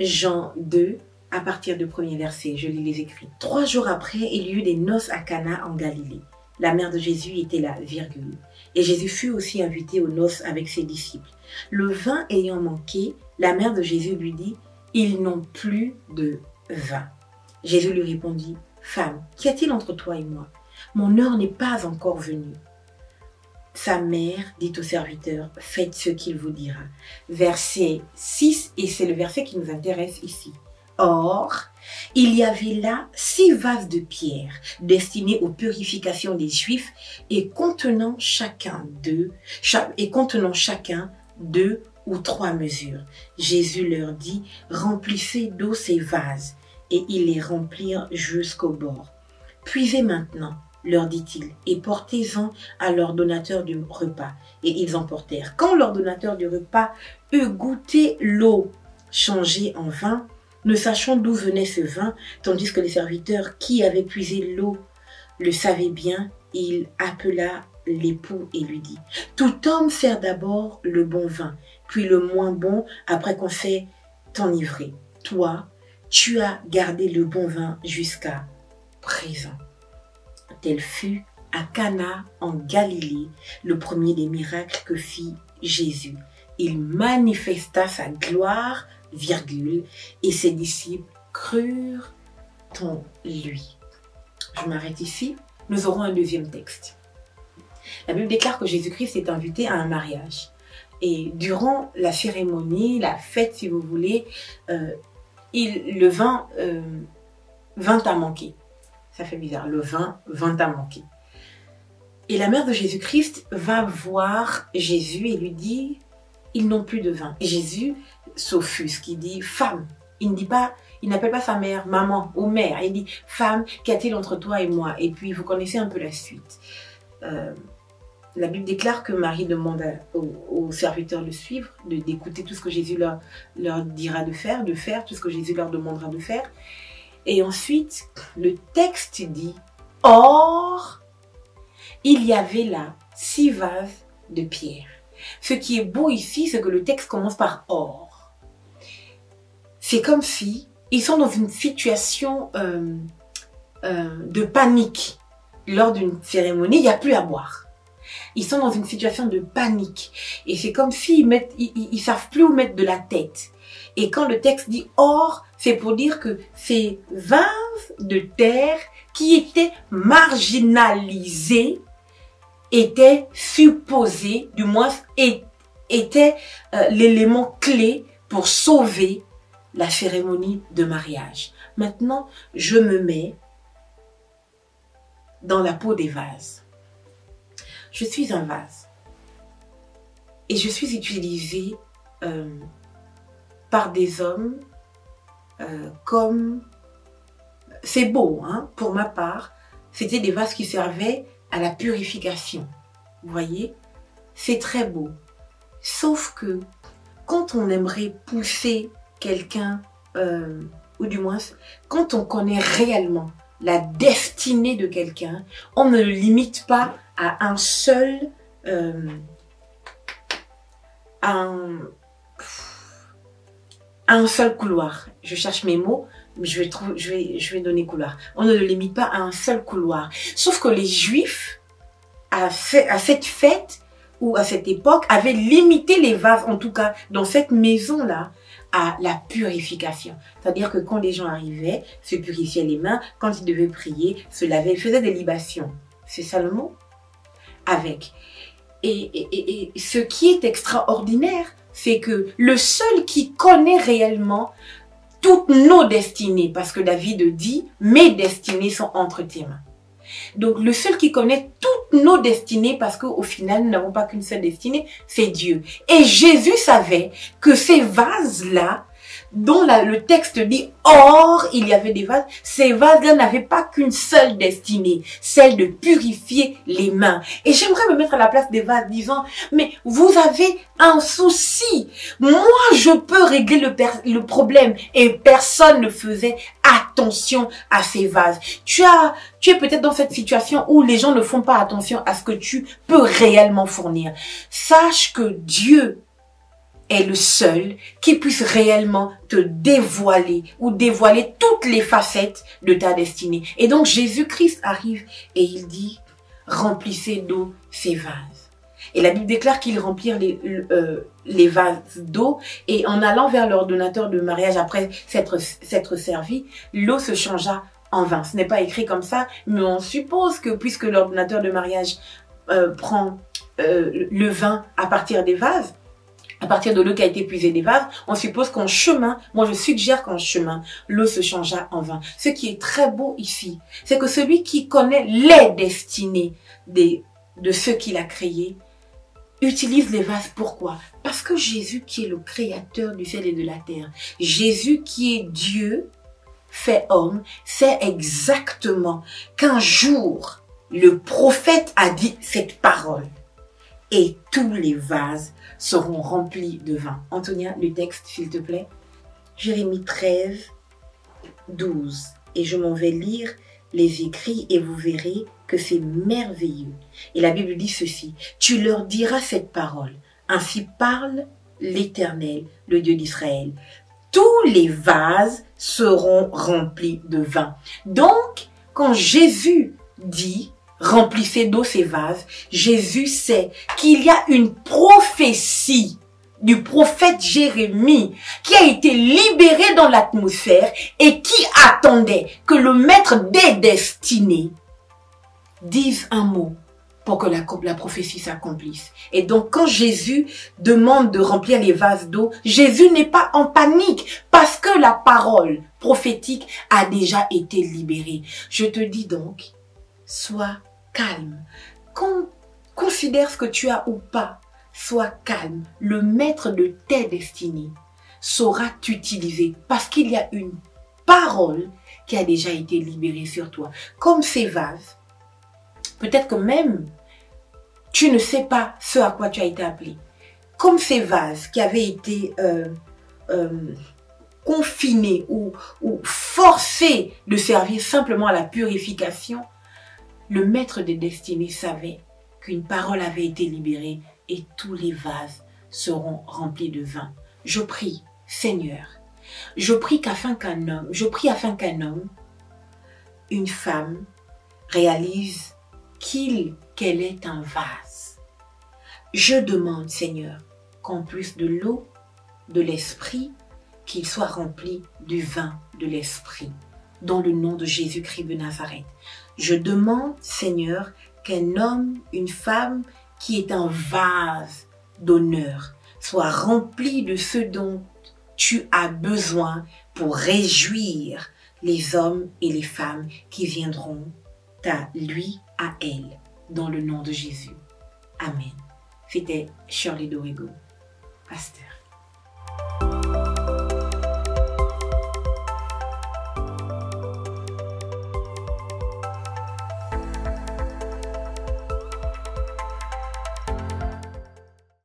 Jean 2, à partir du premier verset, je lis les écrits. 3 jours après, il y eut des noces à Cana en Galilée. La mère de Jésus était là, virgule. Et Jésus fut aussi invité aux noces avec ses disciples. Le vin ayant manqué, la mère de Jésus lui dit, « Ils n'ont plus de vin. » Jésus lui répondit, « Femme, qu'y a-t-il entre toi et moi? Mon heure n'est pas encore venue. » Sa mère dit au serviteur, « Faites ce qu'il vous dira. » Verset 6, et c'est le verset qui nous intéresse ici. Or, il y avait là 6 vases de pierre destinés aux purifications des Juifs et contenant chacun 2 ou 3 mesures. Jésus leur dit, « Remplissez d'eau ces vases. » Et ils les remplirent jusqu'au bord. « Puisez maintenant, leur dit-il, et portez-en à l'ordonnateur du repas. » Et ils emportèrent. Quand l'ordonnateur du repas eut goûté l'eau changée en vin, ne sachant d'où venait ce vin, tandis que les serviteurs qui avaient puisé l'eau le savaient bien, il appela l'époux et lui dit, « Tout homme sert d'abord le bon vin, puis le moins bon après qu'on s'est enivré. Toi, tu as gardé le bon vin jusqu'à présent. » Tel fut à Cana en Galilée le premier des miracles que fit Jésus. Il manifesta sa gloire, virgule, et ses disciples crurent en lui. Je m'arrête ici. Nous aurons un deuxième texte. La Bible déclare que Jésus-Christ est invité à un mariage. Et durant la cérémonie, la fête si vous voulez, le vin vint à manquer. Ça fait bizarre, le vin vint à manquer. Et la mère de Jésus-Christ va voir Jésus et lui dit, ils n'ont plus de vin. Et Jésus s'offusque, il dit, femme, il n'appelle pas sa mère maman ou mère, il dit, femme, qu'y a-t-il entre toi et moi? Et puis vous connaissez un peu la suite. La Bible déclare que Marie demande aux serviteurs de suivre, d'écouter tout ce que Jésus leur dira de faire tout ce que Jésus leur demandera de faire. Et ensuite, le texte dit, « Or, il y avait là 6 vases de pierre. » Ce qui est beau ici, c'est que le texte commence par « Or ». C'est comme si ils sont dans une situation de panique. Lors d'une cérémonie, il n'y a plus à boire. Ils sont dans une situation de panique. Et c'est comme s'ils ils savent plus où mettre de la tête. Et quand le texte dit « Or », c'est pour dire que ces vases de terre qui étaient marginalisés étaient supposés, du moins étaient l'élément clé pour sauver la cérémonie de mariage. Maintenant, je me mets dans la peau des vases. Je suis un vase et je suis utilisée par des hommes comme... C'est beau, hein, pour ma part. C'était des vases qui servaient à la purification. Vous voyez? C'est très beau. Sauf que quand on aimerait pousser quelqu'un, ou du moins, quand on connaît réellement la destinée de quelqu'un, on ne le limite pas à un seul... un seul couloir. Je cherche mes mots, mais je vais donner couloir. On ne le limite pas à un seul couloir. Sauf que les Juifs, à cette fête ou à cette époque, avaient limité les vases, en tout cas dans cette maison-là, à la purification. C'est-à-dire que quand les gens arrivaient, se purifiaient les mains, quand ils devaient prier, se lavaient, ils faisaient des libations. C'est ça le mot? Avec. Et ce qui est extraordinaire, c'est que le seul qui connaît réellement toutes nos destinées, parce que David dit, mes destinées sont entre tes mains. Donc le seul qui connaît toutes nos destinées, parce qu'au final, nous n'avons pas qu'une seule destinée, c'est Dieu. Et Jésus savait que ces vases-là, dont le texte dit « Or, il y avait des vases », ces vases-là n'avaient pas qu'une seule destinée, celle de purifier les mains. Et j'aimerais me mettre à la place des vases disant « Mais vous avez un souci, moi je peux régler le problème » et personne ne faisait attention à ces vases. Tu es peut-être dans cette situation où les gens ne font pas attention à ce que tu peux réellement fournir. Sache que Dieu est le seul qui puisse réellement te dévoiler ou dévoiler toutes les facettes de ta destinée. Et donc Jésus-Christ arrive et il dit, remplissez d'eau ces vases. Et la Bible déclare qu'ils remplirent les vases d'eau, et en allant vers l'ordonnateur de mariage après s'être servi, l'eau se changea en vin. Ce n'est pas écrit comme ça, mais on suppose que puisque l'ordonnateur de mariage prend le vin à partir des vases, à partir de l'eau qui a été puisée des vases, on suppose qu'en chemin, moi je suggère qu'en chemin, l'eau se changea en vin. Ce qui est très beau ici, c'est que celui qui connaît les destinées de ceux qu'il a créés, utilise les vases. Pourquoi? Parce que Jésus qui est le créateur du ciel et de la terre, Jésus qui est Dieu, fait homme, sait exactement qu'un jour, le prophète a dit cette parole. Et tous les vases seront remplis de vin. Antonia, le texte, s'il te plaît. Jérémie 13, 12. Et je m'en vais lire les écrits et vous verrez que c'est merveilleux. Et la Bible dit ceci. Tu leur diras cette parole. Ainsi parle l'Éternel, le Dieu d'Israël. Tous les vases seront remplis de vin. Donc, quand Jésus dit remplissez d'eau ces vases, Jésus sait qu'il y a une prophétie du prophète Jérémie qui a été libérée dans l'atmosphère et qui attendait que le maître des destinées dise un mot pour que la prophétie s'accomplisse. Et donc quand Jésus demande de remplir les vases d'eau, Jésus n'est pas en panique parce que la parole prophétique a déjà été libérée. Je te dis donc, sois calme. Considère ce que tu as ou pas. Sois calme. Le maître de tes destinées saura t'utiliser parce qu'il y a une parole qui a déjà été libérée sur toi. Comme ces vases, peut-être que même tu ne sais pas ce à quoi tu as été appelé. Comme ces vases qui avaient été confinés ou forcés de servir simplement à la purification, le maître des destinées savait qu'une parole avait été libérée et tous les vases seront remplis de vin. Je prie, Seigneur, je prie afin qu'un homme, une femme, réalise qu'elle est un vase. Je demande, Seigneur, qu'en plus de l'eau, de l'esprit, qu'il soit rempli du vin de l'esprit. Dans le nom de Jésus-Christ de Nazareth. Je demande, Seigneur, qu'un homme, une femme qui est un vase d'honneur soit rempli de ce dont tu as besoin pour réjouir les hommes et les femmes qui viendront à lui, à elle, dans le nom de Jésus. Amen. C'était Shirley Dorigo, pasteur.